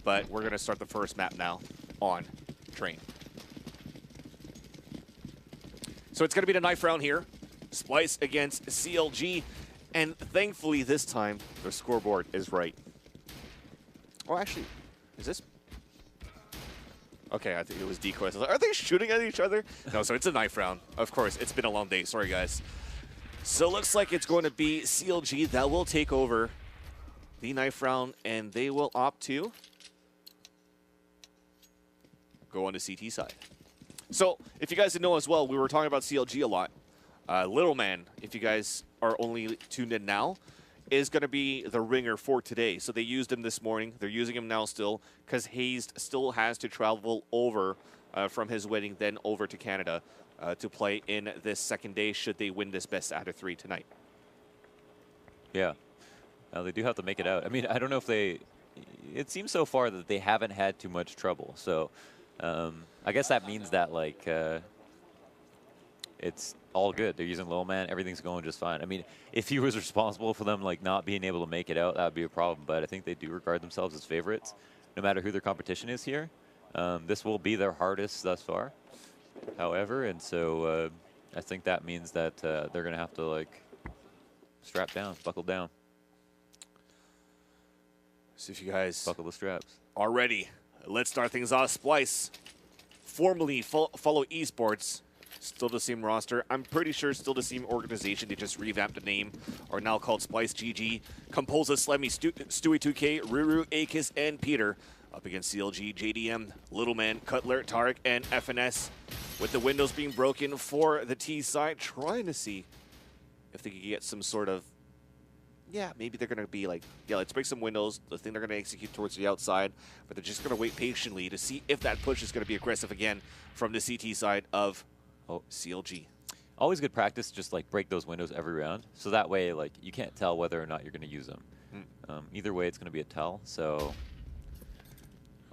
but we're going to start the first map now on Train. So it's going to be the knife round here. Splyce against CLG. And thankfully this time, the scoreboard is right. Oh, actually, is this? Okay, I think it was decoys. Are they shooting at each other? No, so it's a knife round. Of course, it's been a long day. Sorry, guys. So it looks like it's going to be CLG that will take over the knife round, and they will opt to go on the CT side. So if you guys didn't know as well, we were talking about CLG a lot. Little Man, if you guys are only tuned in now, is going to be the ringer for today. So they used him this morning. They're using him now still because Hayes still has to travel over from his wedding, then over to Canada to play in this second day should they win this best out of 3 tonight. Yeah. They do have to make it out. I mean, I don't know if they... It seems so far that they haven't had too much trouble. So I guess that means that, like, it's all good. They're using Little Man. Everything's going just fine. I mean, if he was responsible for them, like, not being able to make it out, that would be a problem. But I think they do regard themselves as favorites, no matter who their competition is here. This will be their hardest thus far, however. And so I think that means that they're going to have to, like, strap down, buckle down. So if you guys buckle the straps are ready, let's start things off. Splyce, formerly Follow Esports, still the same roster. I'm pretty sure still the same organization. They just revamped the name, are now called Splyce GG. Composed of Slemmy, Stewie 2K, Ruru, Akis, and Peter. Up against CLG, JDM, Little Man, Cutler, Tarek, and FNS. With the windows being broken for the T side, trying to see if they could get some sort of, yeah, maybe they're going to be like, yeah, let's break some windows. The thing they're going to execute towards the outside, but they're just going to wait patiently to see if that push is going to be aggressive again from the CT side of CLG. Always good practice, just like break those windows every round. So that way, like, you can't tell whether or not you're going to use them. Either way, it's going to be a tell. So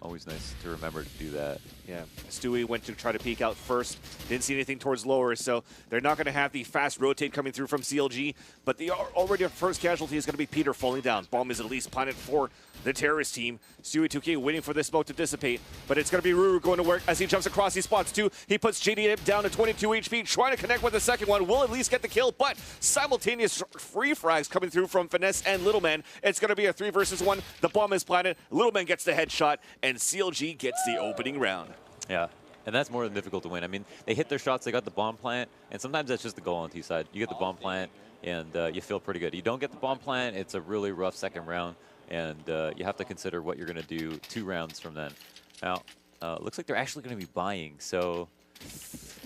always nice to remember to do that. Yeah, Stewie went to try to peek out first. Didn't see anything towards lower, so they're not going to have the fast rotate coming through from CLG. But the already first casualty is going to be Peter falling down. Bomb is at least planted for the terrorist team. Stewie 2K waiting for this smoke to dissipate, but it's going to be Ruru going to work as he jumps across. He spots 2. He puts JD down to 22 HP, trying to connect with the second one. Will at least get the kill, but simultaneous free frags coming through from Finesse and Little Man. It's going to be a 3 versus 1. The bomb is planted. Little Man gets the headshot, and CLG gets the opening round. Yeah, and that's more than difficult to win. I mean, they hit their shots, they got the bomb plant, and sometimes that's just the goal on T side. You get the bomb plant, and you feel pretty good. You don't get the bomb plant, it's a really rough second round, and you have to consider what you're going to do 2 rounds from then. Now, looks like they're actually going to be buying, so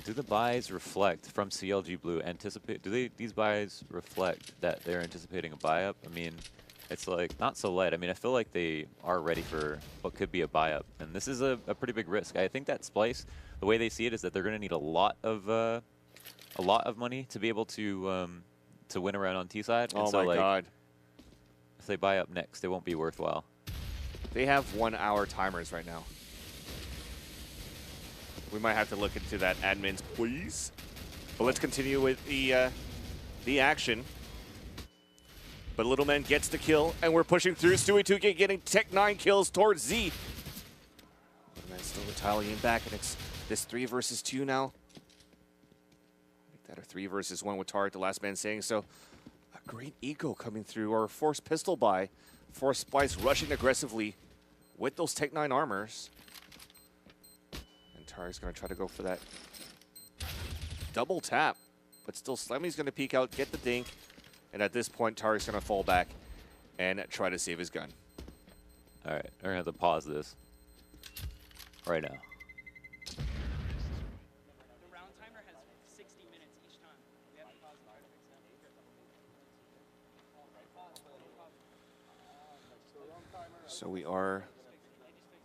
do the buys reflect from CLG Blue? Do these buys reflect that they're anticipating a buy-up? I mean, it's like not so light. I mean, I feel like they are ready for what could be a buy-up, and this is a pretty big risk. I think that Splyce, the way they see it, is that they're going to need a lot of money to be able to win around on T side. Oh my God! If they buy up next, it won't be worthwhile. They have 1-hour timers right now. We might have to look into that, admins, please. But let's continue with the action. But Little Man gets the kill, and we're pushing through. Stewie 2K getting Tech 9 kills towards Z. Little Man still retaliating back, and it's this 3 versus 2 now. Make that a 3 versus 1 with Tarek, the last man saying. So a great eco coming through, or a forced pistol buy for Splyce, rushing aggressively with those Tech 9 armors. And Tarek's going to try to go for that double tap, but still Slemmy's going to peek out, get the dink. And at this point, Tarek's going to fall back and try to save his gun. All right, we're going to have to pause this right now. The round timer has 60 minutes each time. We have to pause the So we are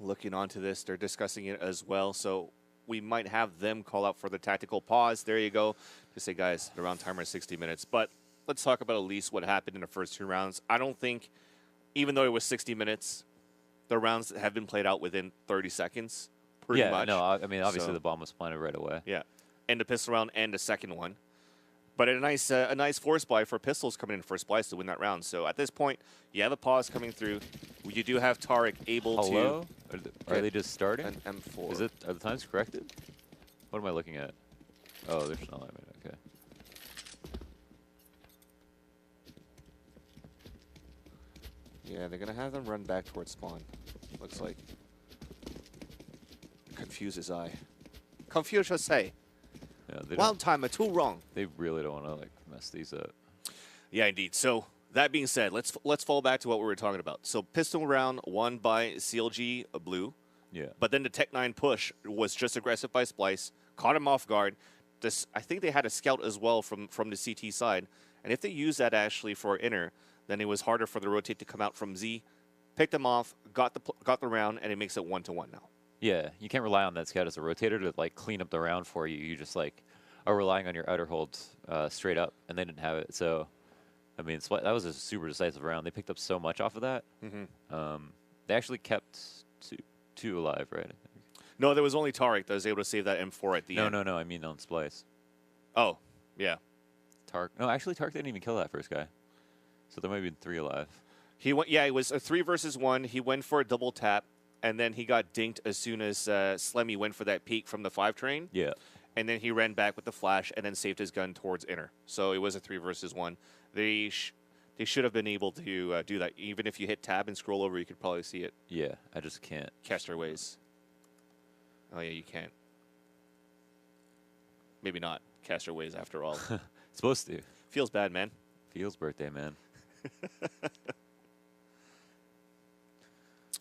looking onto this. They're discussing it as well. So we might have them call out for the tactical pause. There you go. To say, guys, the round timer is 60 minutes. But let's talk about at least what happened in the first 2 rounds. I don't think, even though it was 60 minutes, the rounds have been played out within 30 seconds, pretty much. Yeah, no, I mean, obviously the bomb was planted right away. Yeah, and the pistol round and the second one. But a nice force buy for Pistols coming in for Splyce to win that round. So at this point, you have a pause coming through. You do have Tarek able Hello? to. Are they just starting? An M4. Are the times corrected? What am I looking at? Oh, there's no limit. Okay. Yeah, they're gonna have them run back towards spawn. Looks like. Confuse his eye. Confuse your say. Yeah, they Wild timer, too wrong. They really don't want to like mess these up. Yeah, indeed. So that being said, let's fall back to what we were talking about. So pistol round won by CLG blue. Yeah. But then the Tech 9 push was just aggressive by Splyce, caught him off guard. I think they had a scout as well from the CT side. And if they use that actually for inner, then it was harder for the rotate to come out from Z. Picked them off, got the round, and it makes it 1-1 now. Yeah, you can't rely on that scout as a rotator to like clean up the round for you. You just like are relying on your outer holds straight up, and they didn't have it. So, I mean, that was a super decisive round. They picked up so much off of that. They actually kept two alive, right? No, there was only Tarek that was able to save that M4 at the end. No. I mean on Splyce. Oh, yeah. No, actually, Tarek didn't even kill that first guy. So there might have been 3 alive. He went. Yeah, it was a 3 versus 1. He went for a double tap, and then he got dinked as soon as Slemmy went for that peek from the 5 train. Yeah. And then he ran back with the flash and then saved his gun towards inner. So it was a 3 versus 1. They should have been able to do that. Even if you hit tab and scroll over, you could probably see it. Yeah, I just can't. Casterways. Oh, yeah, you can't. Maybe not Casterways after all. Supposed to. Feels bad, man. Feels birthday, man.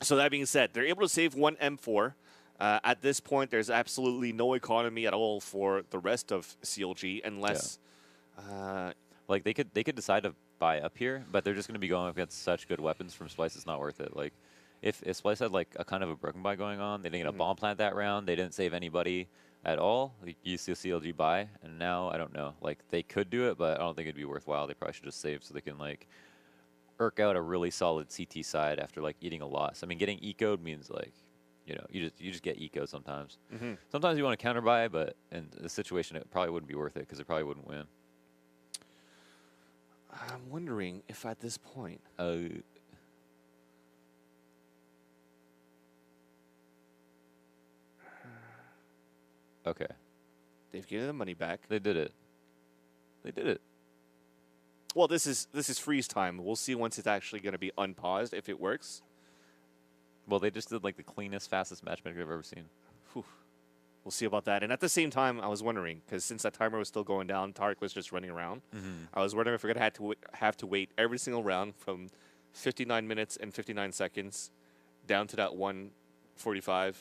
So that being said, they're able to save 1 M4. At this point, there's absolutely no economy at all for the rest of CLG unless... Like, they could decide to buy up here, but they're just going to be going up against such good weapons from Splyce, it's not worth it. Like, if Splyce had, like, a kind of a broken buy going on, they didn't get a bomb plant that round, they didn't save anybody at all, like, you see a CLG buy, and now, I don't know. Like, they could do it, but I don't think it'd be worthwhile. They probably should just save so they can, like, irk out a really solid CT side after, like, eating a loss. I mean, getting ecoed means, like, you know, you just get ecoed sometimes. Sometimes you want to counter buy, but in the situation, it probably wouldn't be worth it because it probably wouldn't win. I'm wondering if at this point... Okay. They've given the money back. They did it. They did it. Well, this is freeze time. We'll see once it's actually going to be unpaused if it works. Well, they just did like the cleanest, fastest matchmaker I've ever seen. Whew. We'll see about that. And at the same time, I was wondering, because since that timer was still going down, Tarek was just running around. I was wondering if we're going to have to wait every single round from 59 minutes and 59 seconds down to that 1:45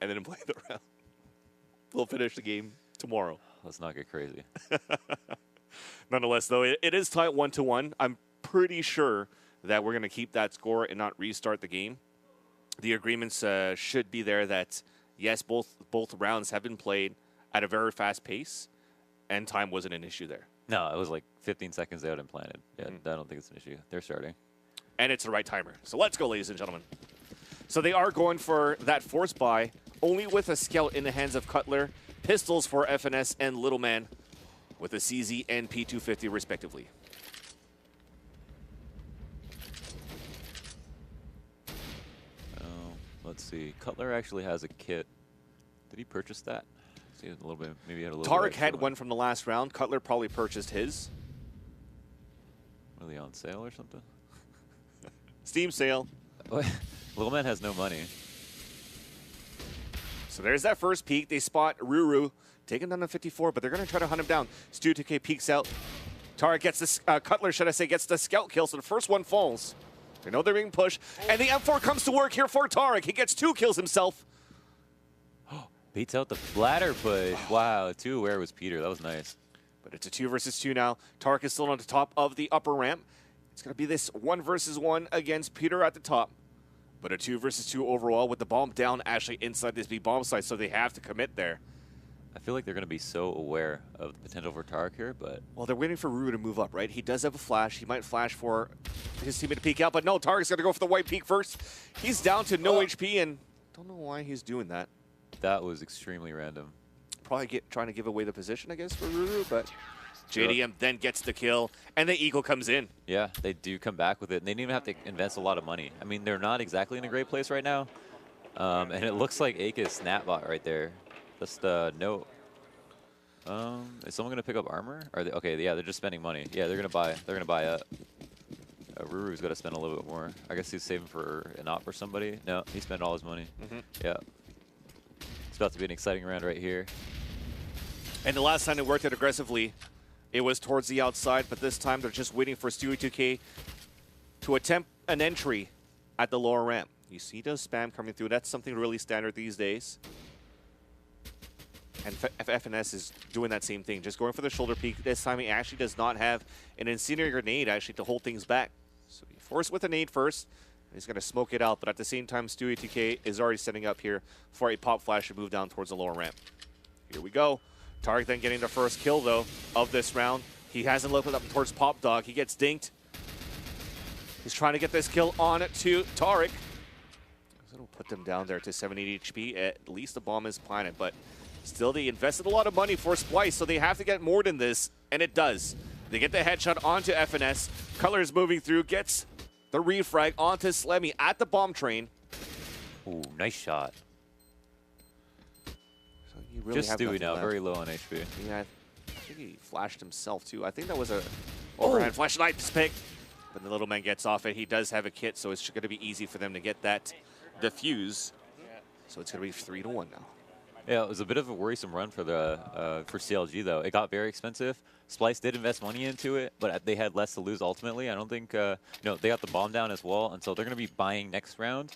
and then play the round. We'll finish the game tomorrow. Let's not get crazy. Nonetheless, though, it is tied 1-1. I'm pretty sure that we're going to keep that score and not restart the game. The agreements should be there that, yes, both rounds have been played at a very fast pace, and time wasn't an issue there. No, it was like 15 seconds out and planted. Yeah, I don't think it's an issue. They're starting. And it's the right timer. So let's go, ladies and gentlemen. So they are going for that force buy, only with a scout in the hands of Cutler, pistols for FNS and Little Man with a CZ and P250 respectively. Let's see. Cutler actually has a kit. Did he purchase that? See, a little bit. Maybe he had a little. Tarek had one from the last round. Cutler probably purchased his. Are they on sale or something? Steam sale. Little Man has no money. So there's that first peek. They spot Ruru, taking down to 54, but they're going to try to hunt him down. Stu 2K peeks out. Tarek gets this, Cutler, should I say, gets the scout kill, so the first one falls. They know they're being pushed, and the M4 comes to work here for Tarek. He gets 2 kills himself. Beats out the bladder push. Wow, 2 aware was Peter. That was nice. But it's a 2 versus 2 now. Tarek is still on the top of the upper ramp. It's going to be this 1 versus 1 against Peter at the top. But a 2 versus 2 overall with the bomb down actually inside this big bomb site, so they have to commit there. I feel like they're going to be so aware of the potential for Tarek here, but... Well, they're waiting for Ruru to move up, right? He does have a flash. He might flash for his teammate to peek out, but no, Tarek's going to go for the white peek first. He's down to no HP, and don't know why he's doing that. That was extremely random. Probably trying to give away the position, I guess, for Ruru, but JDM then gets the kill, and the Eagle comes in. Yeah, they do come back with it, and they didn't even have to invest a lot of money. I mean, they're not exactly in a great place right now, and it looks like Ake is snapbot right there. Just no. Is someone gonna pick up armor? Are they, okay, yeah, they're just spending money. Yeah, they're gonna buy. They're gonna buy up. Ruru's got to spend a little bit more. I guess he's saving for an op or somebody. No, he spent all his money. Yeah. It's about to be an exciting round right here. And the last time they worked it aggressively, it was towards the outside, but this time they're just waiting for Stewie2K to attempt an entry at the lower ramp. You see the spam coming through. That's something really standard these days. And FNS is doing that same thing, just going for the shoulder peek. This time he actually does not have an incendiary grenade actually to hold things back. So he forced with a nade first. He's going to smoke it out, but at the same time, Stewie2K is already setting up here for a pop flash to move down towards the lower ramp. Here we go. Tarek then getting the first kill, though, of this round. He hasn't looked up towards Pop Dog. He gets dinked. He's trying to get this kill on to Tarek. It'll put them down there to 70 HP. At least the bomb is planted, but still they invested a lot of money for Splyce, so they have to get more than this, and it does. They get the headshot onto FNS. Colors moving through, gets the refrag onto Slemmy at the bomb train. Ooh, nice shot. So you really Just have Stewie nothing now, left. very low on HP. Yeah, I think he flashed himself too. I think that was a overhand flashlight pick, but the little man gets off it. He does have a kit, so it's going to be easy for them to get that defuse. So it's going to be 3-1 now. Yeah, it was a bit of a worrisome run for the for CLG though. It got very expensive. Splyce did invest money into it, but they had less to lose ultimately. I don't think you know, they got the bomb down as well, and so they're going to be buying next round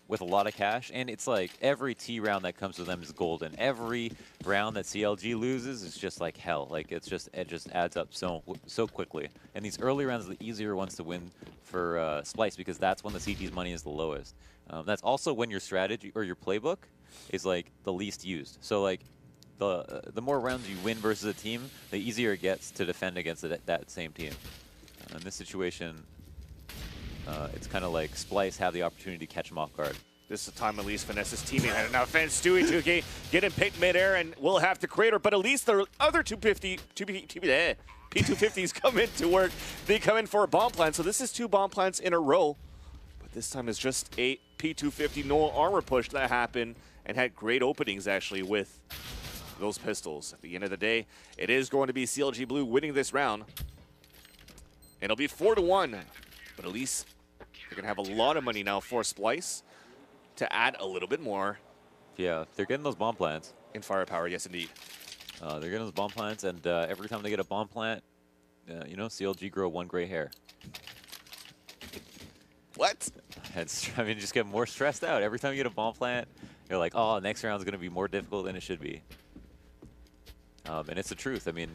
with a lot of cash. And it's like every T round that comes to them is golden. Every round that CLG loses is just like hell. Like it just adds up so quickly. And these early rounds are the easier ones to win for Splyce because that's when the CT's money is the lowest. That's also when your strategy or your playbook is like the least used. So like the more rounds you win versus a team, the easier it gets to defend against that same team. In this situation, it's kind of like Splyce have the opportunity to catch them off guard. This is the time at least Vanessa's teammate had enough fence. Stewie2K getting picked midair and will have to crater, but at least the other P250s come in to work. They come in for a bomb plant, so this is 2 bomb plants in a row. But this time it's just a P250 no armor push that happened and had great openings actually with those pistols. At the end of the day, it is going to be CLG Blue winning this round. And it'll be 4-1, but at least they're going to have a lot of money now for Splyce to add a little bit more. Yeah, they're getting those bomb plants. In firepower, yes indeed. They're getting those bomb plants, and every time they get a bomb plant, you know, CLG grow 1 gray hair. What? I mean, just get more stressed out. Every time you get a bomb plant, you're like, oh, next round's going to be more difficult than it should be. And it's the truth. I mean,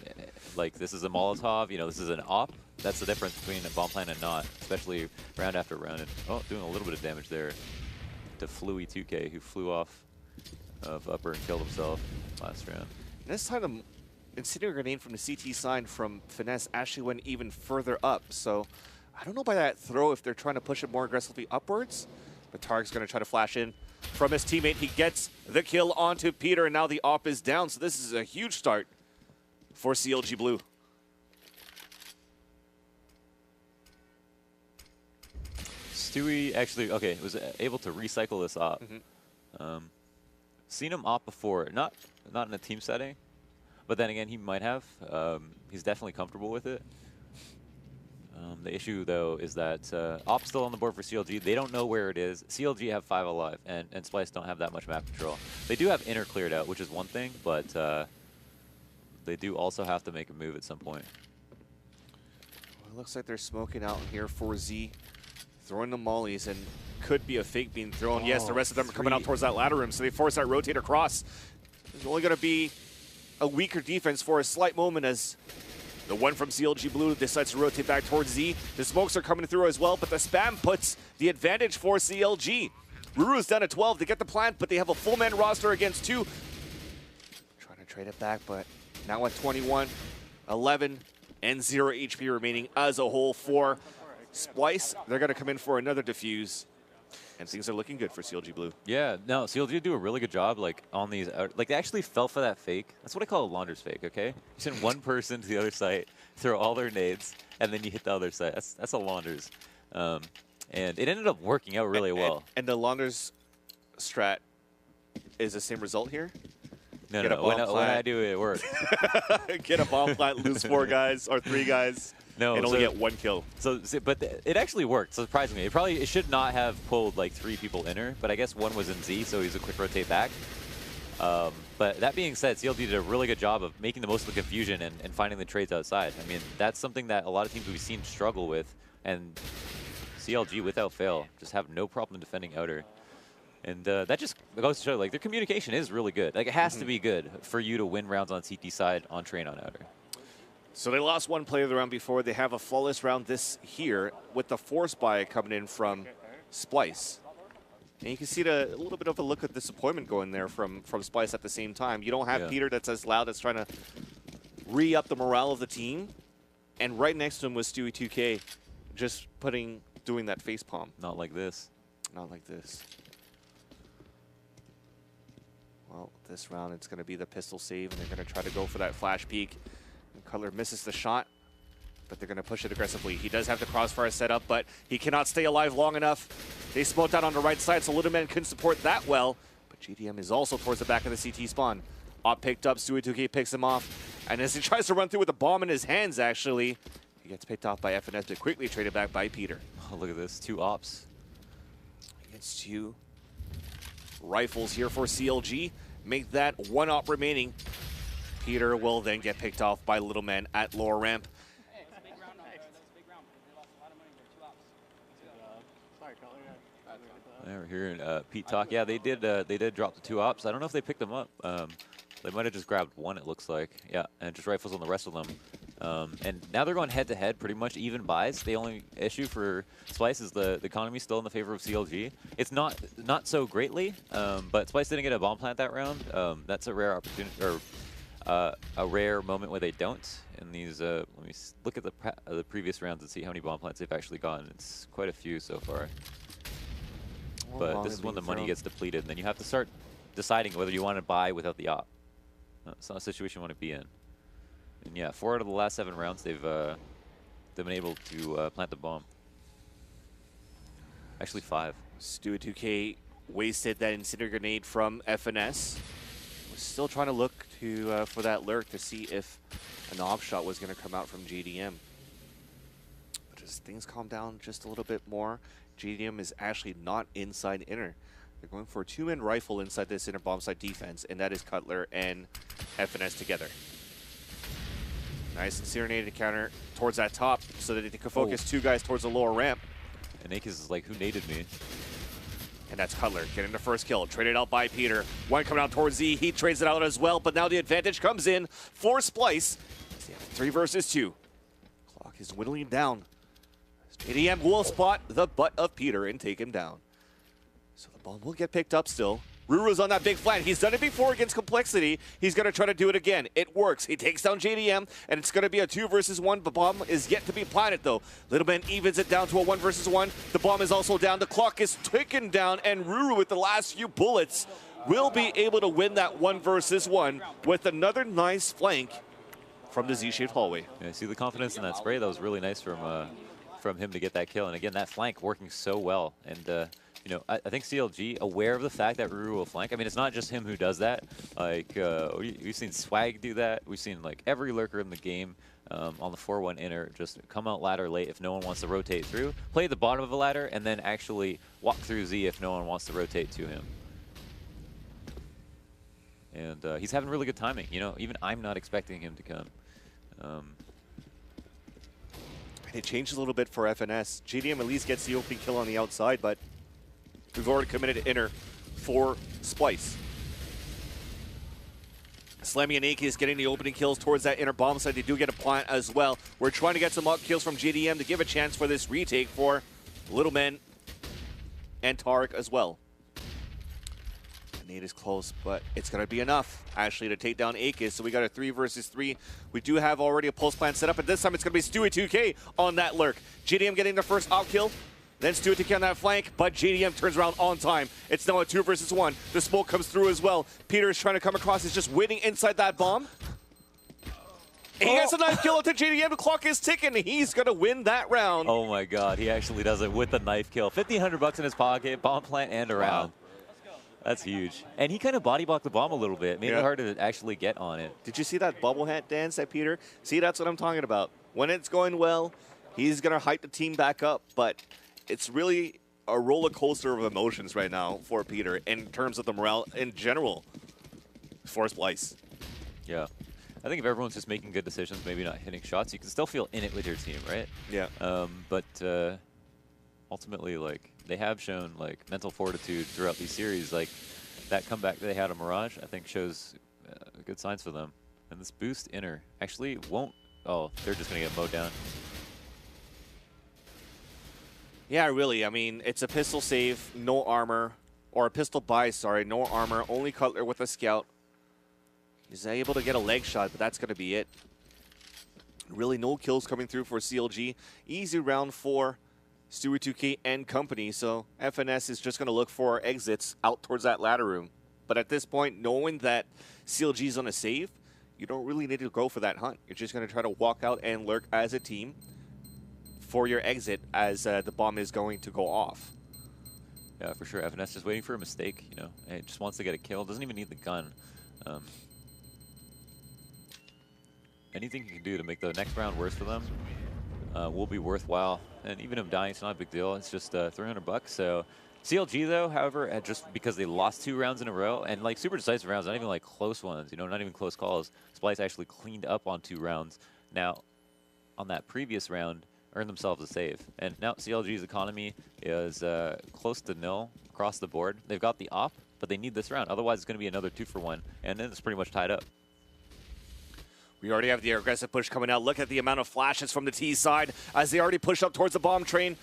like, this is a Molotov. You know, this is an op. That's the difference between a bomb plant and not, especially round after round. And, oh, doing a little bit of damage there to Fluey2K, who flew off of upper and killed himself last round. This time, the incendiary grenade from the CT side from Finesse actually went even further up. So I don't know by that throw if they're trying to push it more aggressively upwards. But Tarek's going to try to flash in from his teammate. He gets the kill onto Peter, and now the op is down. So this is a huge start for CLG Blue. Stewie actually, okay, was able to recycle this op. Seen him op before, not in a team setting, but then again, he might have. He's definitely comfortable with it. The issue, though, is that op's still on the board for CLG. They don't know where it is. CLG have 5 alive, and Splyce don't have that much map control. They do have inner cleared out, which is one thing, but they do also have to make a move at some point. Well, it looks like they're smoking out here for Z. Throwing the mollies, and could be a fake being thrown. Yes, the rest of them are coming out towards that ladder room, so they force that rotate across. There's only going to be a weaker defense for a slight moment as the one from CLG Blue decides to rotate back towards Z. The smokes are coming through as well, but the spam puts the advantage for CLG. Ruru's down to 12. They get the plant, but they have a full man roster against 2. Trying to trade it back, but now at 21, 11, and 0 HP remaining as a whole for Splyce. They're going to come in for another defuse. And things are looking good for CLG Blue. Yeah, no, CLG do a really good job, like, on these, like, they actually fell for that fake. That's what I call a launder's fake, okay? You send one person to the other site, throw all their nades, and then you hit the other site. That's a launders. And it ended up working out really well. And the launders strat is the same result here? No, Get a no, bomb when I do it, it works. Get a bomb plant, lose 4 guys or 3 guys, No, and only get 1 kill. So, but it actually worked, surprisingly. It should not have pulled like 3 people inner, but I guess one was in Z, so he's a quick rotate back. But that being said, CLG did a really good job of making the most of the confusion and finding the trades outside. I mean, that's something that a lot of teams we've seen struggle with, and CLG, without fail, just have no problem defending outer. And that just goes to show, like, their communication is really good. Like, it has to be good for you to win rounds on CT side, on train on outer. So they lost 1 player the round before. They have a flawless round this here with the force buy coming in from Splyce. And you can see a little bit of a look of disappointment going there from Splyce at the same time. You don't have Peter that's as loud, that's trying to re-up the morale of the team. And right next to him was Stewie2K just doing that face palm. Not like this. Not like this. Well, this round it's going to be the pistol save, and they're going to try to go for that flash peek. And Cutler misses the shot, but they're going to push it aggressively. He does have the crossfire set up, but he cannot stay alive long enough. They smoked out on the right side, so Little Man couldn't support that well. But GDM is also towards the back of the CT spawn. Op picked up, Stewie2K picks him off. And as he tries to run through with a bomb in his hands, actually, he gets picked off by FNS, but quickly traded back by Peter. Oh, look at this, 2 ops. Against 2 rifles here for CLG. Make that 1 op remaining. Peter will then get picked off by Little Man at lower ramp. Hey, it's a big round out there. That was a big round. They lost a lot of money there. 2 ops. Sorry, Cutler. Yeah, we're hearing Pete talk. Yeah, they did drop the 2 ops. I don't know if they picked them up. They might have just grabbed 1, it looks like. Yeah, and just rifles on the rest of them. And now they're going head-to-head, pretty much even buys. The only issue for Splyce is the economy still in the favor of CLG. It's not so greatly, but Splyce didn't get a bomb plant that round. That's a rare opportunity, or a rare moment where they don't. In these, let me look at the previous rounds and see how many bomb plants they've actually gotten. It's quite a few so far. But this is when the money gets depleted, and then you have to start deciding whether you want to buy without the op. It's not a situation you want to be in. And yeah, 4 out of the last 7 rounds, they've been able to plant the bomb. Actually, 5. Stewie2K wasted that incendiary grenade from FNS. Was still trying to look for that lurk to see if an op shot was going to come out from GDM. But as things calm down just a little bit more, GDM is actually not inside inner. They're going for a 2-man rifle inside this inner bomb site defense, and that is Cutler and FNS together. Nice and serenaded counter towards that top so that they can focus 2 guys towards the lower ramp. And Akis is like, who naded me? And that's Cutler getting the first kill. Traded out by Peter. 1 coming out towards Z. He trades it out as well, but now the advantage comes in for Splyce. They have 3 versus 2. Clock is whittling down. JDM will spot the butt of Peter and take him down. So the bomb will get picked up still. Ruru's on that big flank. He's done it before against Complexity. He's going to try to do it again. It works. He takes down JDM, and it's going to be a 2 versus 1. The bomb is yet to be planted, though. Little Man evens it down to a 1 versus 1. The bomb is also down. The clock is ticking down, and Ruru, with the last few bullets, will be able to win that 1 versus 1 with another nice flank from the Z-shaped hallway. Yeah, see the confidence in that spray? That was really nice from him to get that kill. And again, that flank working so well. And you know, I think CLG, aware of the fact that Ruru will flank. I mean, it's not just him who does that. Like, we've seen Swag do that. We've seen, like, every lurker in the game on the 4-1 inner just come out ladder late if no one wants to rotate through, play the bottom of the ladder, and then actually walk through Z if no one wants to rotate to him. And he's having really good timing. You know, even I'm not expecting him to come. And it changed a little bit for FNS. GDM at least gets the opening kill on the outside, but we've already committed to inner for Splyce. Slammy and Aki is getting the opening kills towards that inner bomb side. They do get a plant as well. We're trying to get some up kills from GDM to give a chance for this retake for Little Men and Tarek as well. The nade is close, but it's going to be enough, actually, to take down Akis. So we got a 3 versus 3. We do have already a pulse plant set up, and this time it's going to be Stewie2K on that lurk. GDM getting the first op kill. Then Stewie on that flank, but JDM turns around on time. It's now a 2 versus 1. The smoke comes through as well. Peter is trying to come across. He's just waiting inside that bomb. He gets a knife kill to JDM. The clock is ticking. He's going to win that round. Oh my God, he actually does it with the knife kill. 1,500 bucks in his pocket, bomb plant and around. Wow. That's huge. And he kind of body blocked the bomb a little bit. Made it hard to actually get on it. Did you see that bubble hat dance that Peter? See, that's what I'm talking about. When it's going well, he's going to hype the team back up. But it's really a roller coaster of emotions right now for Peter in terms of the morale in general for Splyce. Yeah. I think if everyone's just making good decisions, maybe not hitting shots, you can still feel in it with your team, right? Yeah. But ultimately, like, they have shown, like, mental fortitude throughout these series. Like, that comeback that they had on Mirage, I think, shows good signs for them. And this boost inner actually won't... Oh, they're just going to get mowed down. Yeah, really. I mean, it's a pistol save, no armor, or a pistol buy, sorry, no armor, only Cutler with a scout. He's able to get a leg shot, but that's going to be it. Really no kills coming through for CLG. Easy round for Stewie 2K and company, so FNS is just going to look for exits out towards that ladder room. But at this point, knowing that CLG is on a save, you don't really need to go for that hunt. You're just going to try to walk out and lurk as a team for your exit as the bomb is going to go off. Yeah, for sure. FNS just waiting for a mistake, you know. It just wants to get a kill. Doesn't even need the gun. Anything you can do to make the next round worse for them will be worthwhile. And even if dying, it's not a big deal. It's just 300 bucks. So CLG, though, however, just because they lost 2 rounds in a row, and like super decisive rounds, not even like close ones, you know, not even close calls. Splyce actually cleaned up on 2 rounds. Now, on that previous round, earned themselves a save. And now CLG's economy is close to nil across the board. They've got the op, but they need this round. Otherwise, it's going to be another 2 for 1, and then it's pretty much tied up. We already have the aggressive push coming out. Look at the amount of flashes from the T side as they already push up towards the bomb train.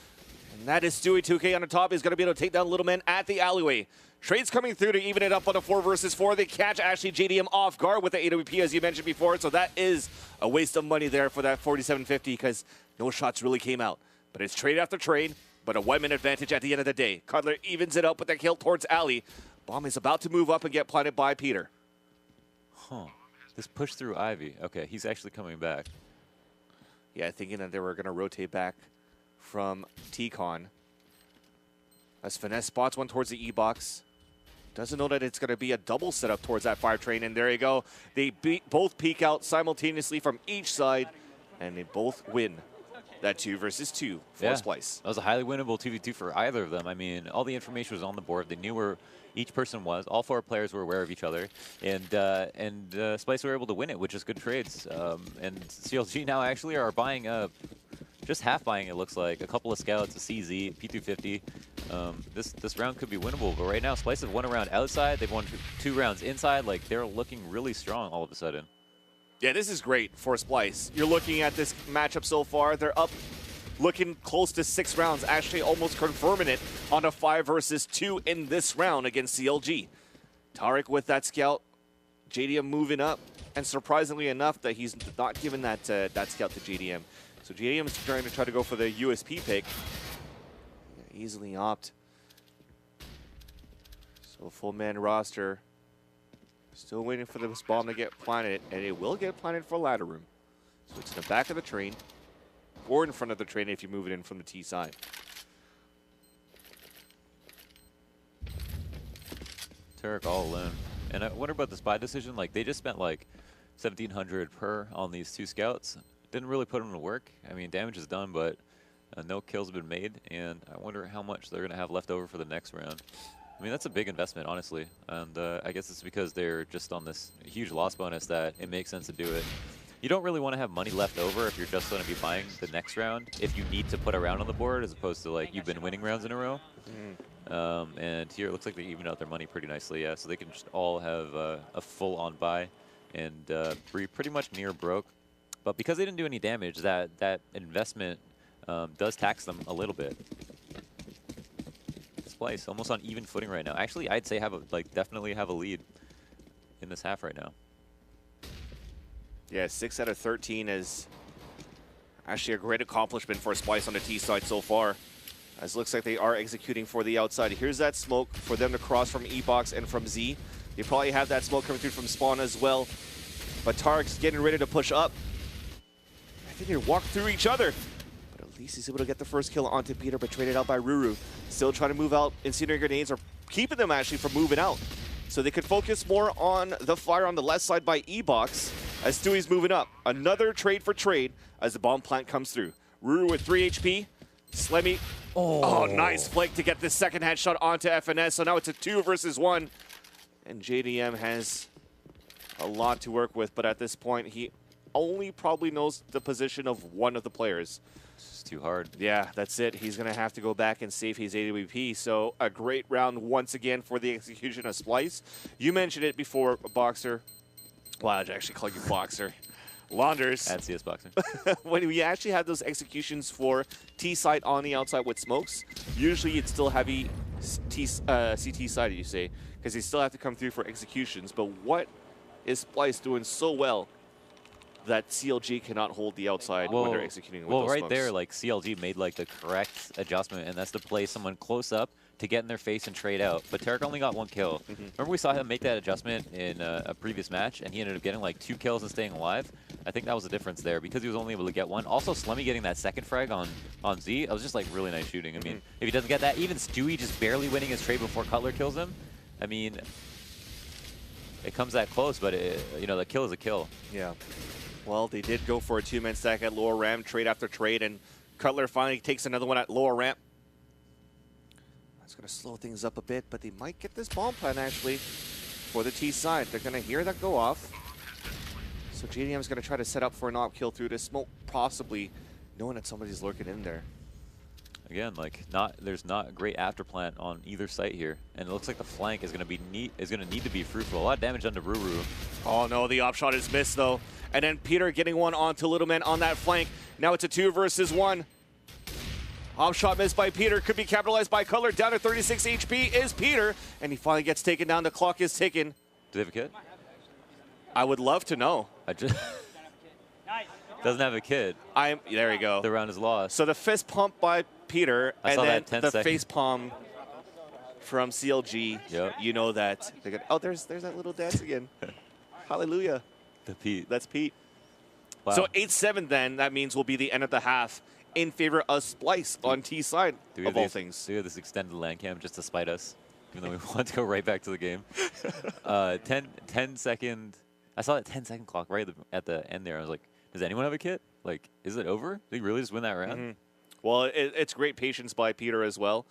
And that is Stewie 2K on the top. He's going to be able to take down Little Men at the alleyway. Trades coming through to even it up on a 4 versus 4. They catch actually JDM off guard with the AWP, as you mentioned before. So that is a waste of money there for that 4750 because no shots really came out. But it's trade after trade, but a 1-man advantage at the end of the day. Cutler evens it up with the kill towards Alley. Bomb is about to move up and get planted by Peter. Huh. This push through Ivy. Okay, he's actually coming back. Yeah, thinking that they were going to rotate back from T-Con. As Finesse spots one towards the E-box. Doesn't know that it's going to be a double setup towards that 5 train. And there you go. They both peek out simultaneously from each side. And they both win that 2 versus 2 for Splyce. That was a highly winnable 2v2 for either of them. I mean, all the information was on the board. They knew where each person was. All 4 players were aware of each other. And Splyce were able to win it, which is good trades. And CLG now actually are buying just half buying, it looks like. A couple of scouts, a CZ, P250. This round could be winnable, but right now Splyce have won a round outside. They've won 2 rounds inside. Like, they're looking really strong all of a sudden. Yeah, this is great for Splyce. You're looking at this matchup so far. They're up looking close to 6 rounds, actually almost confirming it on a 5 versus 2 in this round against CLG. Tarek with that scout, JDM moving up, and surprisingly enough that he's not giving that scout to JDM. So JDM is trying to go for the USP pick. Yeah, easily opt. So full man roster. Still waiting for this bomb to get planted, and it will get planted for ladder room. So it's in the back of the train, or in front of the train if you move it in from the T side. Tarek all alone. And I wonder about this buy decision. Like, they just spent like 1,700 per on these 2 scouts. Didn't really put them to work. I mean, damage is done, but no kills have been made. And I wonder how much they're going to have left over for the next round. I mean, that's a big investment, honestly. And I guess it's because they're just on this huge loss bonus that it makes sense to do it. You don't really want to have money left over if you're just going to be buying the next round, if you need to put a round on the board, as opposed to, like, you've been winning rounds in a row. And here it looks like they even out their money pretty nicely, yeah. So they can just all have a full-on buy and be pretty much near broke. But because they didn't do any damage, that investment does tax them a little bit. Splyce almost on even footing right now. Actually, I'd say definitely have a lead in this half right now. Yeah, 6 out of 13 is actually a great accomplishment for Splyce on the T side so far. as it looks like they are executing for the outside. Here's that smoke for them to cross from E-Box and from Z. They probably have that smoke coming through from Spawn as well. But Tarek's getting ready to push up. I think they walk through each other. But at least he's able to get the first kill onto Peter, but traded out by Ruru. Still trying to move out. Incendiary grenades are keeping them actually from moving out. So they could focus more on the fire on the left side by E-Box as Stewie's moving up. Another trade for trade as the bomb plant comes through. Ruru with 3 HP. Slemmy. Oh, nice flick to get the second headshot onto FNS. So now it's a 2 versus 1. And JDM has a lot to work with, but at this point, he only probably knows the position of one of the players. It's too hard. Yeah, that's it. He's going to have to go back and save his AWP. So a great round once again for the execution of Splyce. You mentioned it before, Boxer. Well, I'd actually call you Boxer. Launders. At CS Boxer. When we actually have those executions for T-side on the outside with smokes, usually it's still heavy CT side, you say, because they still have to come through for executions. But what is Splyce doing so well that CLG cannot hold the outside when they're executing with those right smokes? there, like CLG made like the correct adjustment, and that's to play someone close up to get in their face and trade out. But Tarek only got 1 kill. Remember we saw him make that adjustment in a previous match, and he ended up getting like 2 kills and staying alive. I think that was the difference there because he was only able to get 1. Also, Slemmy getting that second frag on Z, it was just like really nice shooting. I mean, if he doesn't get that, even Stewie just barely winning his trade before Cutler kills him. I mean, it comes that close, but you know, the kill is a kill. Yeah. Well, they did go for a 2-man stack at lower ramp, trade after trade, and Cutler finally takes another one at lower ramp. That's going to slow things up a bit, but they might get this bomb plant actually for the T side. They're going to hear that go off. So JDM is going to try to set up for an op kill through this smoke, possibly knowing that somebody's lurking in there. Again, like there's not a great afterplant on either site here, and it looks like the flank is going to need to be fruitful. A lot of damage done to Ruru. Oh no, the op shot is missed though, and then Peter getting one onto Little Man on that flank. Now it's a 2 versus 1. Op shot missed by Peter, could be capitalized by Cutler. Down to 36 HP is Peter, and he finally gets taken down. The clock is ticking. Do they have a kid? I would love to know. I just doesn't have a kid. There we go. The round is lost. So the fist pump by Peter, I and then the 10 face palm from CLG. Yep. You know that they're gonna. Oh, there's that little dance again. Hallelujah. The Pete. That's Pete. Wow. So 8-7 then. That means will be the end of the half in favor of Splyce on T side of all things. Do we have this extended land cam just to spite us, even though we want to go right back to the game? 10 second. I saw that 10-second clock right at the end there. I was like, does anyone have a kit? Like, is it over? Did he really just win that round? Well, it's great patience by Peter as well.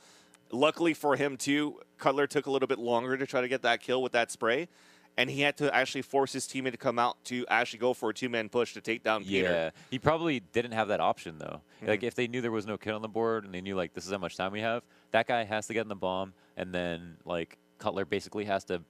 Luckily for him, too, Cutler took a little bit longer to try to get that kill with that spray, and he had to actually force his teammate to come out to actually go for a 2-man push to take down Peter. Yeah, he probably didn't have that option, though. Like, if they knew there was no kill on the board and they knew, like, this is how much time we have, that guy has to get in the bomb, and then, like, Cutler basically has to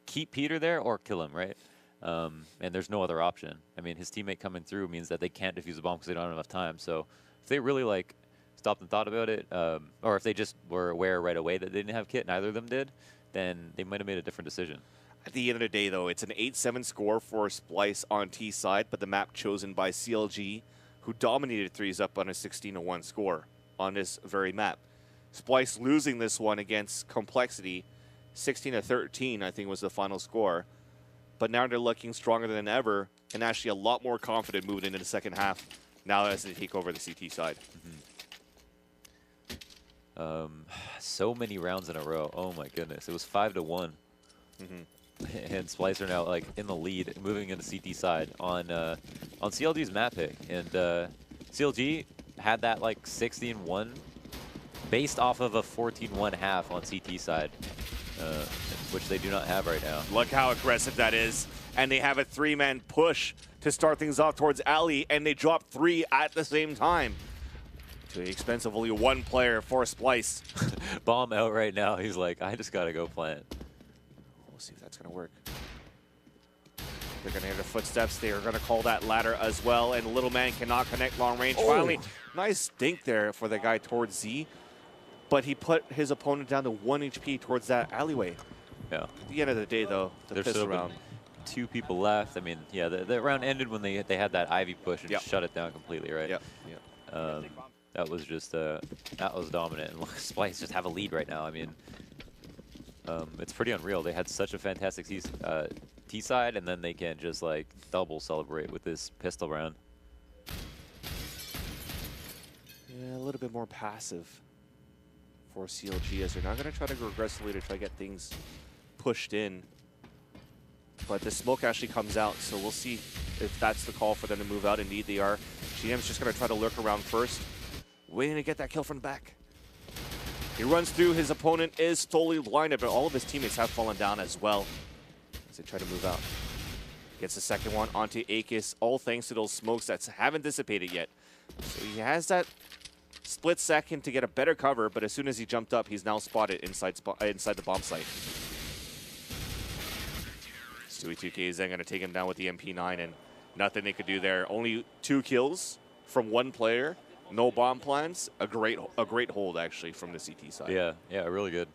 keep Peter there or kill him, right? And there's no other option. I mean, his teammate coming through means that they can't defuse the bomb because they don't have enough time. So if they really, like, stopped and thought about it, or if they just were aware right away that they didn't have kit, neither of them did, then they might have made a different decision. At the end of the day, though, it's an 8-7 score for Splyce on T side, but the map chosen by CLG, who dominated 3s up on a 16-1 score on this very map. Splyce losing this one against Complexity, 16-13, I think was the final score. But now they're looking stronger than ever and actually a lot more confident moving into the second half now as they take over the CT side. So many rounds in a row. Oh my goodness. It was 5-1. And Splyce are now like in the lead, moving into CT side on CLG's map pick. And CLG had that like 16-1 based off of a 14-1 half on CT side. Which they do not have right now. Look how aggressive that is. And they have a 3-man push to start things off towards Ali, and they drop 3 at the same time. To the expense of only 1 player for Splyce. Bomb out right now. He's like, I just got to go plant. We'll see if that's going to work. They're going to hear the footsteps. They are going to call that ladder as well, and Little Man cannot connect long range. Finally, nice dink there for the guy towards Z. But he put his opponent down to 1 HP towards that alleyway. Yeah. At the end of the day, though, the There's pistol still round. 2 people left. I mean, yeah, the round ended when they had that Ivy push and shut it down completely, right? Yep. That was just that was dominant. And Splyce just have a lead right now. I mean, it's pretty unreal. They had such a fantastic T side, and then they can just like double celebrate with this pistol round. Yeah, a little bit more passive for CLG, as they're not going to try to go aggressively to try to get things pushed in. But the smoke actually comes out, so we'll see if that's the call for them to move out. Indeed, they are. GM's just going to try to lurk around first, waiting to get that kill from the back. He runs through. His opponent is totally blinded, but all of his teammates have fallen down as well as they try to move out. Gets the second one onto Akis, all thanks to those smokes that haven't dissipated yet. So he has that split second to get a better cover, but as soon as he jumped up, he's now spotted inside the bomb site. Stewie2K is then going to take him down with the MP9, and nothing they could do there. Only 2 kills from 1 player. No bomb plans. A great hold actually from the CT side. Yeah, really good.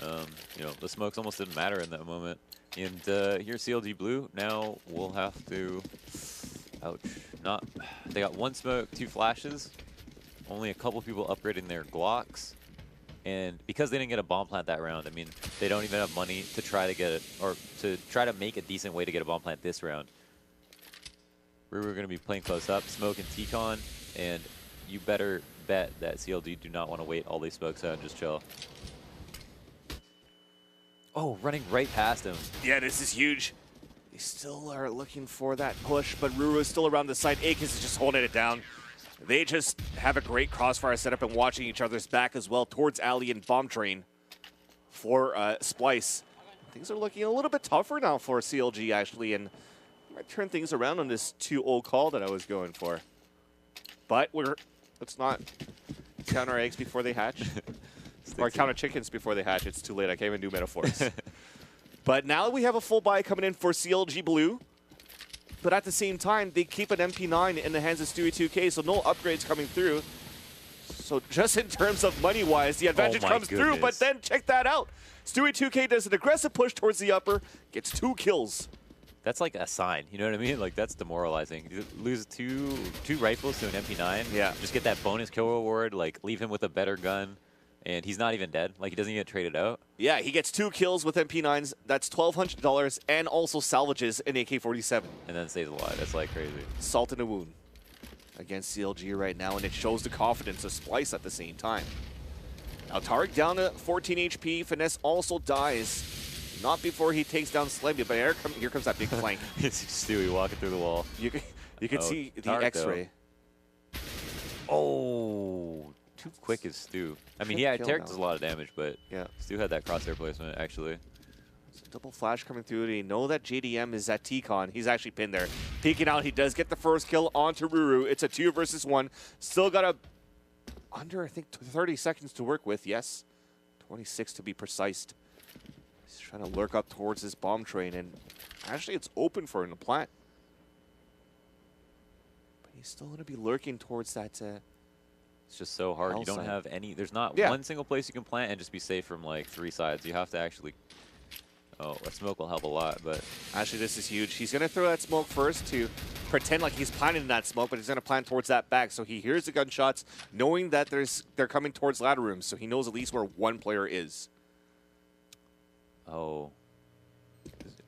You know, the smokes almost didn't matter in that moment. And here's CLG Blue. Now we'll have to. Ouch! They got 1 smoke, 2 flashes. Only a couple people upgrading their Glocks. And because they didn't get a bomb plant that round, I mean, they don't even have money to try to get it, or to try to make a decent way to get a bomb plant this round. We're going to be playing close up, Smoke and T-Con, and you better bet that CLG do not want to wait all these smokes out and just chill. Oh, running right past him. Yeah, this is huge. They still are looking for that push, but Ruru is still around the side. Akis is just holding it down. They just have a great crossfire setup and watching each other's back as well towards Ali and Bomb Train for Splyce. Things are looking a little bit tougher now for CLG, actually, and might turn things around on this 2-0 call that I was going for. But let's not count our eggs before they hatch. Or count our chickens before they hatch. It's too late. I can't even do metaphors. But now we have a full buy coming in for CLG Blue. But at the same time, they keep an MP9 in the hands of Stewie2K, so no upgrades coming through. So just in terms of money-wise, the advantage comes through, but then check that out. Stewie2K does an aggressive push towards the upper, gets 2 kills. That's like a sign, you know what I mean? Like, that's demoralizing. You lose two rifles to an MP9. Yeah. Just get that bonus kill reward, like, leave him with a better gun. And he's not even dead. Like, he doesn't even get traded out. Yeah, he gets 2 kills with MP9s. That's $1,200 and also salvages an AK-47. And then stays alive. That's, like, crazy. Salt in the wound against CLG right now, and it shows the confidence of Splyce at the same time. Now, Tariq down to 14 HP. Finesse also dies. Not before he takes down Slemmy, but here comes that big flank. It's Stewie walking through the wall. You can see the X-ray. Oh, too quick as Stu. I mean, yeah, Tariq does a lot of damage, but yeah, Stu had that crosshair placement, actually. Double flash coming through. They know that JDM is at T-Con. He's actually pinned there. Peeking out, he does get the first kill onto Ruru. It's a 2 versus 1. Still got under, I think, 30 seconds to work with. Yes, 26 to be precise. He's trying to lurk up towards this bomb train, and actually it's open for him to plant. But he's still going to be lurking towards that. It's just so hard. You don't have any. There's not one single place you can plant and just be safe from like 3 sides. You have to actually. Oh, a smoke will help a lot, but actually this is huge. He's going to throw that smoke first to pretend like he's planting that smoke, but he's going to plant towards that back. So he hears the gunshots, knowing that they're coming towards ladder rooms. So he knows at least where one player is. Oh,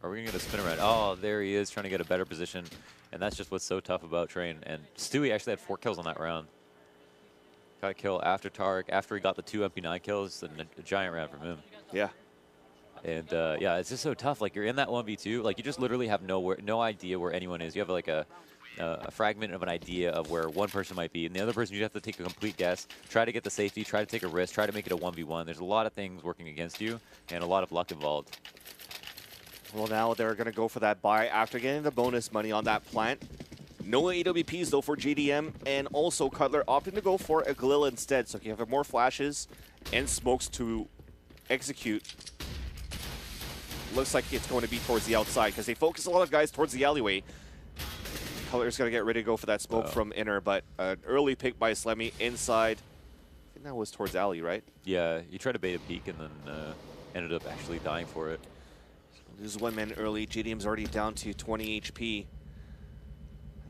are we going to get a spin around? Oh, there he is, trying to get a better position, and that's just what's so tough about Train. And Stewie actually had 4 kills on that round. Got a kill after Tariq, after he got the 2 MP9 kills, and a giant round from him. Yeah. And yeah, it's just so tough. Like, you're in that 1v2, like you just literally have no idea where anyone is. You have like a fragment of an idea of where one person might be, and the other person you have to take a complete guess, try to get the safety, try to take a risk, try to make it a 1v1. There's a lot of things working against you, and a lot of luck involved. Well, now they're going to go for that buy after getting the bonus money on that plant. No AWPs, though, for GDM, and also Cutler opting to go for a Galil instead. So you have more flashes and smokes to execute. Looks like it's going to be towards the outside because they focus a lot of guys towards the alleyway. Cutler's going to get ready to go for that smoke from inner, but an early pick by Slemmy inside. I think that was towards alley, right? Yeah, you tried to bait a peek and then ended up actually dying for it. So lose 1 man early. GDM's already down to 20 HP.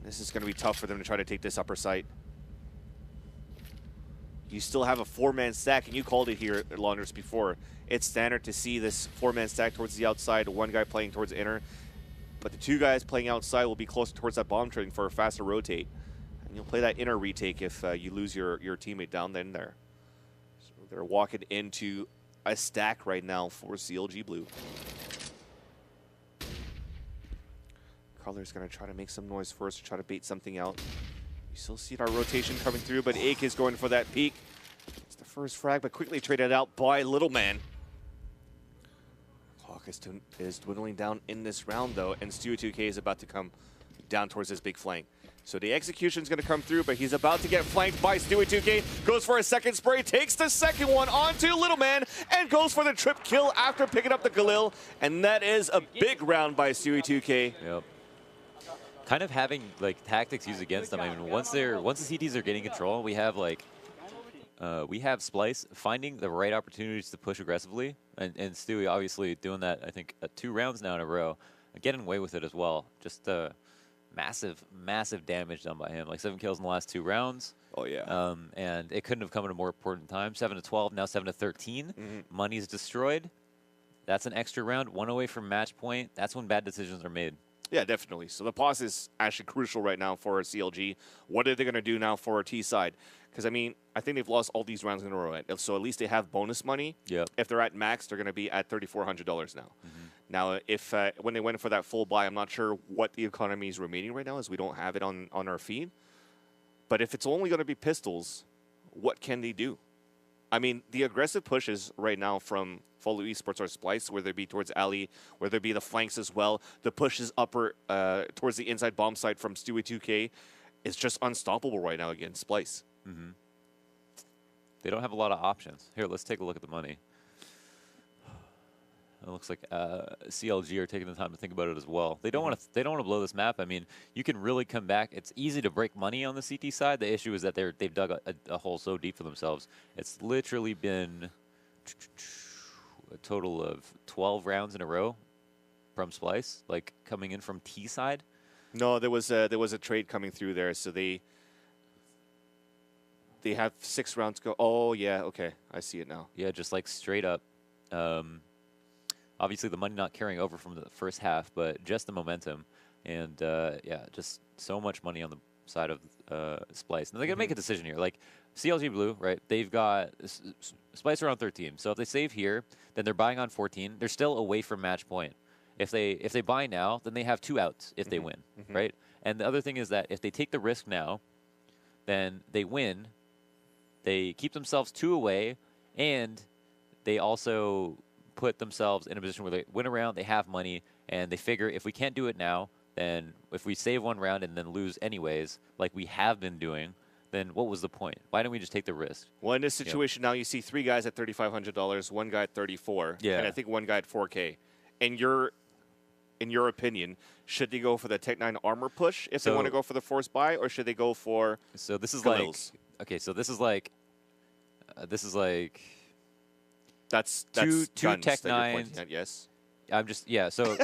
This is going to be tough for them to try to take this upper site. you still have a 4-man stack, and you called it here, Launders, before. It's standard to see this 4-man stack towards the outside, one guy playing towards the inner, but the 2 guys playing outside will be closer towards that bomb trading for a faster rotate. And you'll play that inner retake if you lose your teammate down there. So they're walking into a stack right now for CLG Blue. Color's going to try to make some noise first to try to bait something out. You still see our rotation coming through, but Ake is going for that peek. It's the first frag, but quickly traded out by Little Man. Clock is dwindling down in this round, though, and Stewie2K is about to come down towards his big flank. So the execution's going to come through, but he's about to get flanked by Stewie2K. Goes for a second spray, takes the second one onto Little Man, and goes for the trip kill after picking up the Galil. And that is a big round by Stewie2K. Yep. Kind of having like tactics used against them. I mean, once the CTs are getting control, we have like Splyce finding the right opportunities to push aggressively, and Stewie obviously doing that. I think 2 rounds now in a row, getting away with it as well. Just massive damage done by him. Like 7 kills in the last 2 rounds. Oh yeah. And it couldn't have come at a more important time. 7-12, now 7-13. Money's destroyed. That's an extra round, 1 away from match point. That's when bad decisions are made. Yeah, definitely. So the pause is actually crucial right now for CLG. What are they going to do now for T side? Because, I mean, I think they've lost all these rounds in a row. Right? So at least they have bonus money. Yep. If they're at max, they're going to be at $3,400 now. Now, if when they went for that full buy, I'm not sure what the economy is remaining right now, as we don't have it on our feed. But if it's only going to be pistols, what can they do? I mean, the aggressive pushes right now from Follow Esports or Splyce, whether it be towards Ali, whether it be the flanks as well, the pushes upper towards the inside bomb site from Stewie2K is just unstoppable right now against Splyce. They don't have a lot of options. Here, let's take a look at the money. It looks like CLG are taking the time to think about it as well. They don't want to. They don't want to blow this map. I mean, you can really come back. It's easy to break money on the CT side. The issue is that they've dug a hole so deep for themselves. It's literally been a total of 12 rounds in a row from Splyce, like coming in from T side. No, there was a trade coming through there, so they have 6 rounds go. Oh yeah, okay, I see it now. Yeah, just like straight up. Obviously, the money not carrying over from the first half, but just the momentum. And, yeah, just so much money on the side of Splyce. Now, they're going to make a decision here. Like, CLG Blue, right, they've got Splyce around 13. So if they save here, then they're buying on 14. They're still away from match point. If they buy now, then they have 2 outs if they win, right? And the other thing is that if they take the risk now, then they win. They keep themselves 2 away, and they also put themselves in a position where they win a round, they have money, and they figure if we can't do it now, then if we save 1 round and then lose anyways, like we have been doing, then what was the point? Why don't we just take the risk? Well, in this situation now, you see 3 guys at $3,500, 1 guy at 34, and I think 1 guy at 4K. In your opinion, should they go for the Tech 9 armor push if they want to go for the force buy, or should they go for? So this is Galils? like okay. So this is like That's two guns Tech that you're 9s. pointing at, yes. I'm just So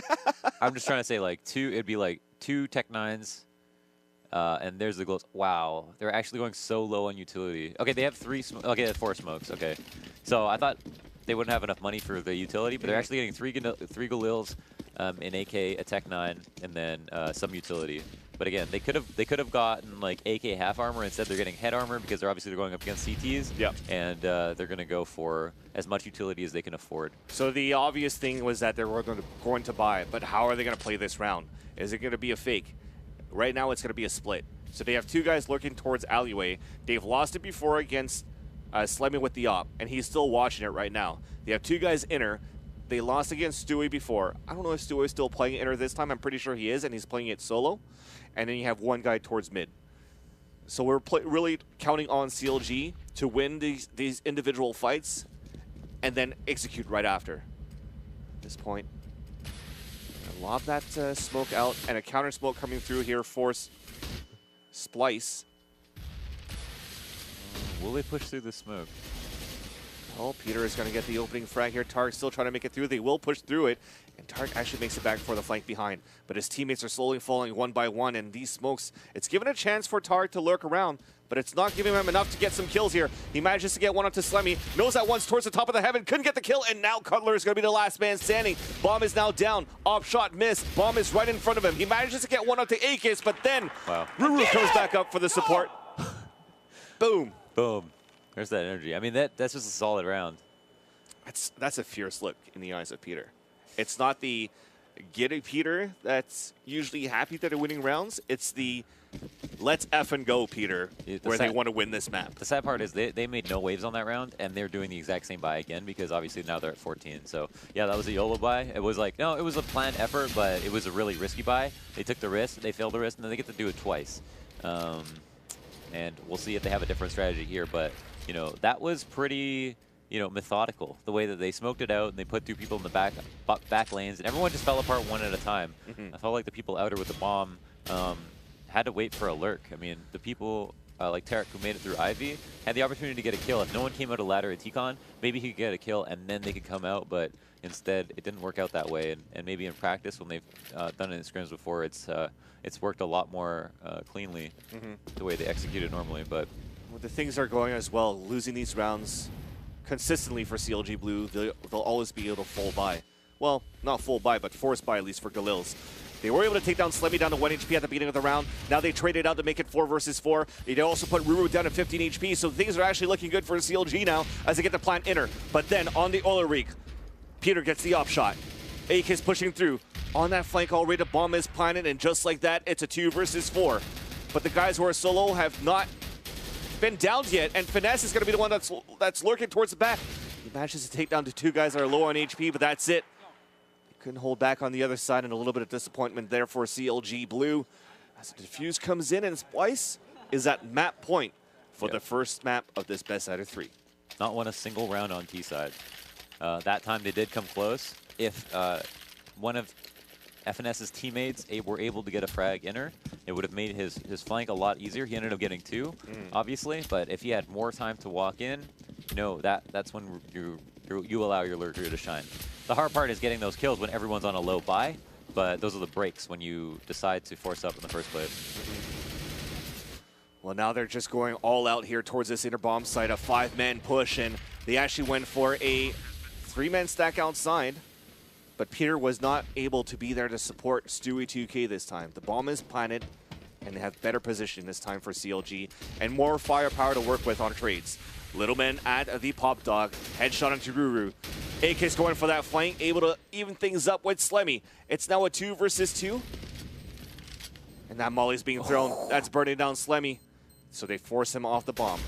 I'm just trying to say like 2. It'd be like 2 Tech 9s, and there's the glows. Wow, they're actually going so low on utility. Okay, they have 3. Okay, they have 4 smokes. Okay, so I thought they wouldn't have enough money for the utility, but they're actually getting 3 Galils, an AK, a Tech 9, and then some utility. But again, they could have gotten like AK half armor. Instead, they're getting head armor because they're obviously going up against CTs. Yep. And they're going to go for as much utility as they can afford. So the obvious thing was that they were going to buy it, but how are they going to play this round? Is it going to be a fake? Right now, it's going to be a split. So they have 2 guys looking towards alleyway. They've lost it before against Slemmy with the op, and he's still watching it right now. They have 2 guys inner. They lost against Stewie before. I don't know if Stewie is still playing inner this time. I'm pretty sure he is, and he's playing it solo. And then you have 1 guy towards mid. So we're really counting on CLG to win these individual fights and then execute right after. At this point, lob that smoke out, and a counter smoke coming through here force Splyce. Will they push through the smoke? Oh, Peter is going to get the opening frag here. Tark still trying to make it through. They will push through it, and Tark actually makes it back for the flank behind. But his teammates are slowly falling 1 by 1, and these smokes, it's given a chance for Tark to lurk around, but it's not giving him enough to get some kills here. He manages to get one onto Slemmy, knows that one's towards the top of the heaven, couldn't get the kill, and now Cutler is going to be the last man standing. Bomb is now down, off shot missed, Bomb is right in front of him. He manages to get one onto Akis, but then Ruru comes back up for the support. Boom. Boom. There's that energy. I mean, that's just a solid round. That's a fierce look in the eyes of Peter. It's not the giddy Peter that's usually happy that they're winning rounds. It's the let's effing go Peter, where they want to win this map. The sad part is they made no waves on that round, and they're doing the exact same buy again because obviously now they're at 14. So yeah, that was a YOLO buy. It was like, no, it was a planned effort, but it was a really risky buy. They took the risk, they failed the risk, and then they get to do it twice. And we'll see if they have a different strategy here. But you know, that was pretty, you know, methodical, the way that they smoked it out and they put 2 people in the back lanes, and everyone just fell apart one at a time. I felt like the people outer with the bomb had to wait for a lurk. I mean, the people like Tarek, who made it through Ivy, had the opportunity to get a kill. If no one came out of ladder at T-Con, maybe he could get a kill and then they could come out, but instead it didn't work out that way. And maybe in practice, when they've done it in scrims before, it's worked a lot more cleanly the way they executed normally. But well, the things are going as well. Losing these rounds consistently for CLG Blue, they'll always be able to full buy. Well, not full buy, but force buy at least for Galils. They were able to take down Slemmy down to 1 HP at the beginning of the round. Now they traded out to make it 4 versus 4. They also put Ruru down to 15 HP, so things are actually looking good for CLG now as they get the plant inner. But then on the Olerik, Peter gets the op shot. Akis pushing through. On that flank already, the bomb is planted, and just like that, it's a 2 versus 4. But the guys who are solo have not been downed yet, and Finesse is going to be the one that's lurking towards the back. He manages to take down to 2 guys that are low on HP, but that's it. Couldn't hold back on the other side, and a little bit of disappointment there for CLG Blue. As the defuse comes in, and Splyce is at map point for the first map of this best out of 3. not won a single round on T side. That time they did come close. If one of FNS's teammates were able to get a frag inner, it would have made his flank a lot easier. He ended up getting 2, obviously, but if he had more time to walk in, that's when you allow your lurker to shine. The hard part is getting those kills when everyone's on a low buy, but those are the breaks when you decide to force up in the first place. Well, now they're just going all out here towards this inner bomb site, a 5-man push, and they actually went for a 3-man stack outside, but Peter was not able to be there to support Stewie 2K this time. The bomb is planted, and they have better position this time for CLG, and more firepower to work with on trades. Littleman at the pop dog, headshot into Ruru. AK's going for that flank, able to even things up with Slemmy. It's now a 2 versus 2. And that molly's being thrown. That's burning down Slemmy. So they force him off the bomb.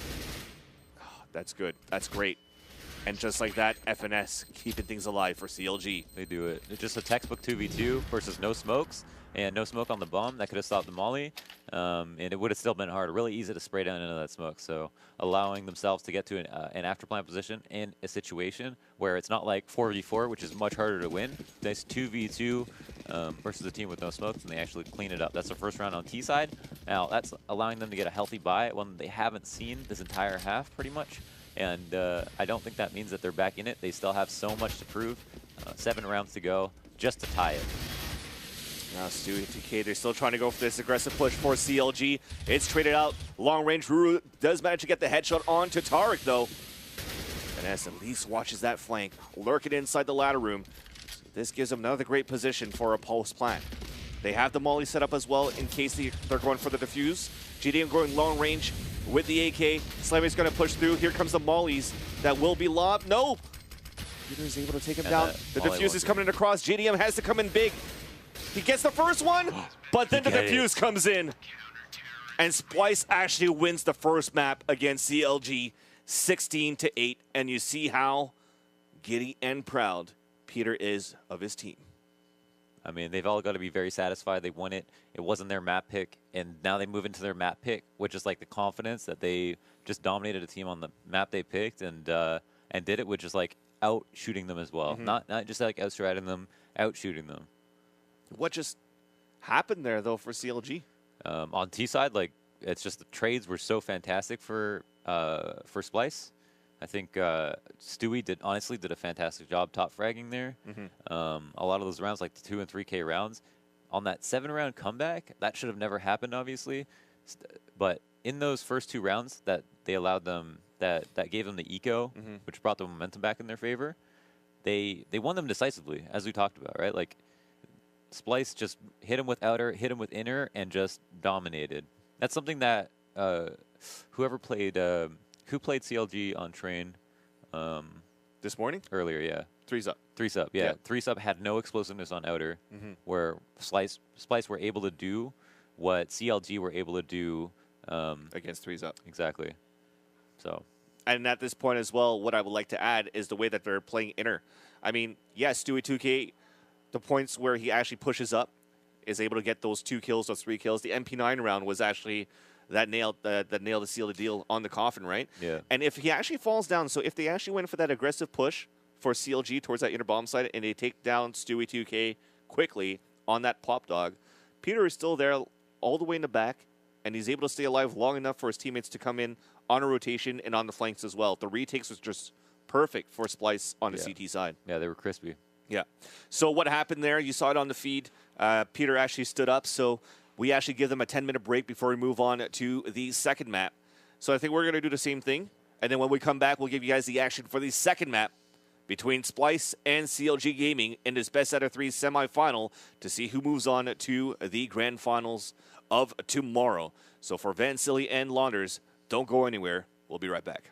Oh, that's good. That's great. And just like that, FNS keeping things alive for CLG. They do it. It's just a textbook 2v2 versus no smokes. And no smoke on the bomb. That could have stopped the molly. And it would have still been hard. Really easy to spray down into that smoke. So allowing themselves to get to an afterplant position in a situation where it's not like 4v4, which is much harder to win. Nice 2v2 versus a team with no smokes, and they actually clean it up. That's the first round on T side. Now, that's allowing them to get a healthy buy, one they haven't seen this entire half, pretty much. And I don't think that means that they're back in it. They still have so much to prove. 7 rounds to go just to tie it. Now Stewie 2K, they're still trying to go for this aggressive push for CLG. It's traded out long range. Ruru does manage to get the headshot onto Tarek, though. Finesse at least watches that flank, lurking inside the ladder room. So this gives them another great position for a post plant. They have the molly set up as well in case they're going for the defuse. GDM going long range with the AK. Slammy's going to push through. Here comes the mollies that will be lobbed. No! Peter is able to take him down. The defuse is coming in across. GDM has to come in big. He gets the first one, but then the defuse comes in. And Splyce actually wins the first map against CLG 16-8. And you see how giddy and proud Peter is of his team. I mean, they've all got to be very satisfied. They won it. It wasn't their map pick, and now they move into their map pick, which is like the confidence that they just dominated a team on the map they picked, and did it with just like out shooting them as well. Not just like outstriding them, out shooting them. What just happened there though for CLG? On T side, like it's just the trades were so fantastic for Splyce. I think Stewie honestly did a fantastic job top fragging there. A lot of those rounds, like the 2 and 3K rounds, on that 7-round comeback, that should have never happened, obviously. But in those first 2 rounds that they allowed them, that gave them the eco, which brought the momentum back in their favor, they won them decisively, as we talked about, right? Like, Splyce just hit him with outer, hit him with inner, and just dominated. That's something that who played CLG on train This morning? earlier, yeah. 3-up. 3-sub, yeah. 3-sub had no explosiveness on outer, where Splyce were able to do what CLG were able to do Against 3-up. exactly. So, And at this point as well, what I would like to add is the way that they're playing inner. I mean, yes, Stewie 2K, the points where he actually pushes up, is able to get those 2 kills, those 3 kills. The MP9 round was actually that nail to seal the deal on the coffin, right? Yeah. And if he actually falls down, so if they actually went for that aggressive push for CLG towards that inner bomb side and they take down Stewie 2K quickly on that pop dog, Peter is still there all the way in the back, and he's able to stay alive long enough for his teammates to come in on a rotation and on the flanks as well. The retakes was just perfect for Splyce on the CT side. yeah, they were crispy. Yeah. So what happened there, you saw it on the feed. Peter actually stood up, so we actually give them a 10-minute break before we move on to the second map. So I think we're going to do the same thing. And then when we come back, we'll give you guys the action for the second map between Splyce and CLG Gaming in this best out of 3 semifinal to see who moves on to the grand finals of tomorrow. So for Van Silly and Launders, don't go anywhere. We'll be right back.